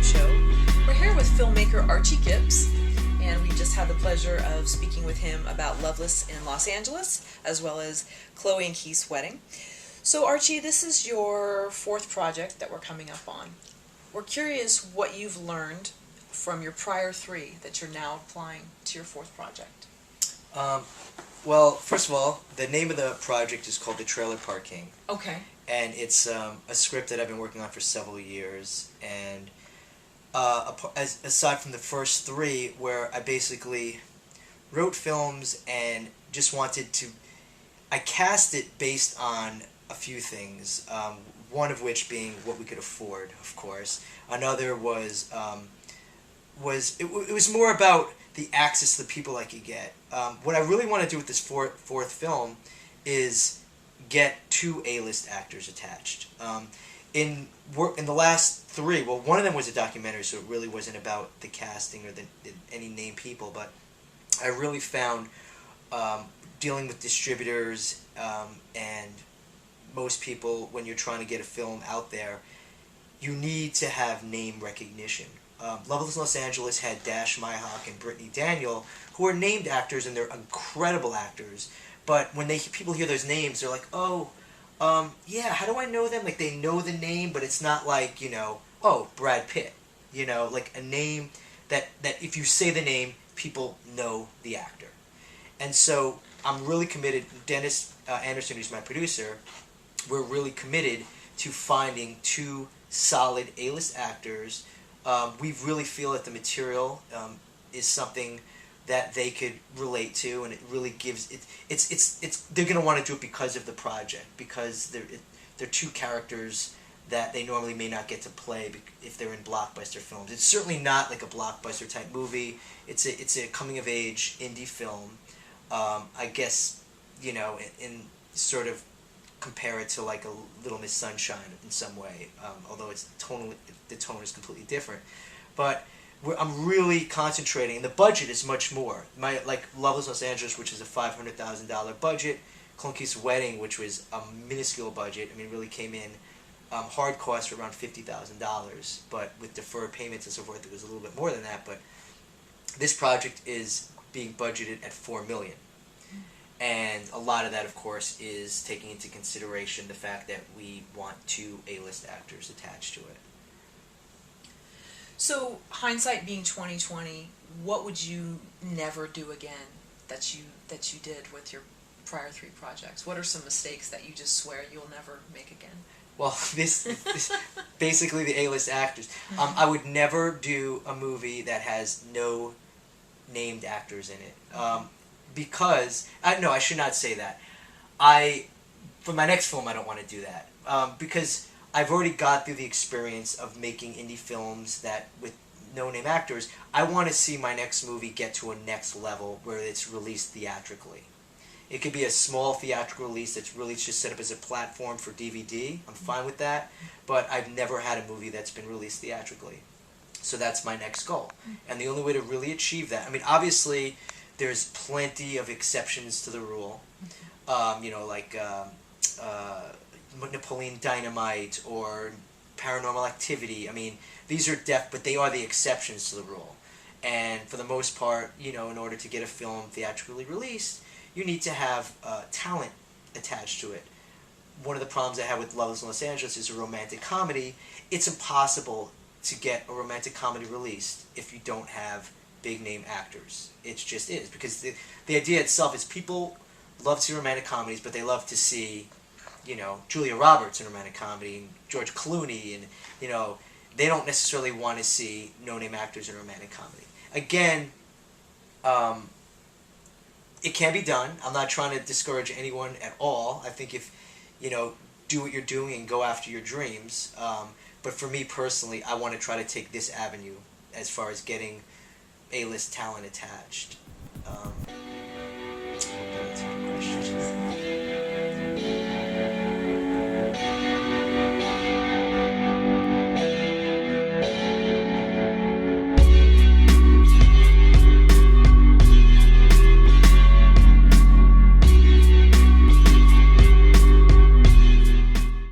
Show. We're here with filmmaker Archie Gips, and we just had the pleasure of speaking with him about Loveless in Los Angeles, as well as Chloe and Keith's wedding. So Archie, this is your fourth project that we're coming up on. We're curious what you've learned from your prior three that you're now applying to your fourth project. Well, first of all, the name of the project is called The Trailer Park King. Okay. And it's a script that I've been working on for several years. And aside from the first three, where I basically wrote films and just wanted to... I cast it based on a few things. One of which being what we could afford, of course. Another was it was more about the access to the people I could get. What I really want to do with this fourth film is get two A-list actors attached. In the last three, well, one of them was a documentary, so it really wasn't about the casting or any named people, but I really found dealing with distributors and most people, when you're trying to get a film out there, you need to have name recognition. Loveless in Los Angeles had Dash Myhawk and Brittany Daniel, who are named actors, and they're incredible actors. But when people hear those names, they're like, oh, yeah, how do I know them? Like, they know the name, but it's not like, oh, Brad Pitt. Like a name that if you say the name, people know the actor. And so I'm really committed. Dennis Anderson, who's my producer, we're really committed to finding two solid A-list actors. We really feel that the material is something that they could relate to, and it really gives it. It's they're gonna want to do it because of the project, because they're two characters that they normally may not get to play if they're in blockbuster films. It's certainly not like a blockbuster type movie. It's a coming of age indie film. I guess in sort of compare it to like a Little Miss Sunshine in some way, although the tone is completely different. But I'm really concentrating, and the budget is much more. Loveless Los Angeles, which is a $500,000 budget, Clunky's Wedding, which was a minuscule budget, really came in hard costs were around $50,000, but with deferred payments and so forth, it was a little bit more than that. But this project is being budgeted at $4 million. And a lot of that, of course, is taking into consideration the fact that we want two A-list actors attached to it. So, hindsight being 2020, what would you never do again that you did with your prior three projects? What are some mistakes that you just swear you'll never make again? Well, this basically the A-list actors. I would never do a movie that has no named actors in it. Because I should not say that. For my next film, I don't want to do that because I've already got through the experience of making indie films that with no-name actors. I want to see my next movie get to a next level where it's released theatrically. It could be a small theatrical release that's really just set up as a platform for DVD. I'm fine with that, but I've never had a movie that's been released theatrically. So that's my next goal. And the only way to really achieve that, obviously, there's plenty of exceptions to the rule, like Napoleon Dynamite or Paranormal Activity. These are but they are the exceptions to the rule. And for the most part, in order to get a film theatrically released, you need to have talent attached to it. One of the problems I have with Loveless in Los Angeles is a romantic comedy. It's impossible to get a romantic comedy released if you don't have big name actors. It just is, because the idea itself is people love to see romantic comedies, but they love to see, Julia Roberts in a romantic comedy, and George Clooney, and they don't necessarily want to see no name actors in a romantic comedy. Again, it can be done. I'm not trying to discourage anyone at all. I think if do what you're doing and go after your dreams. But for me personally, I want to try to take this avenue as far as getting A-list talent attached.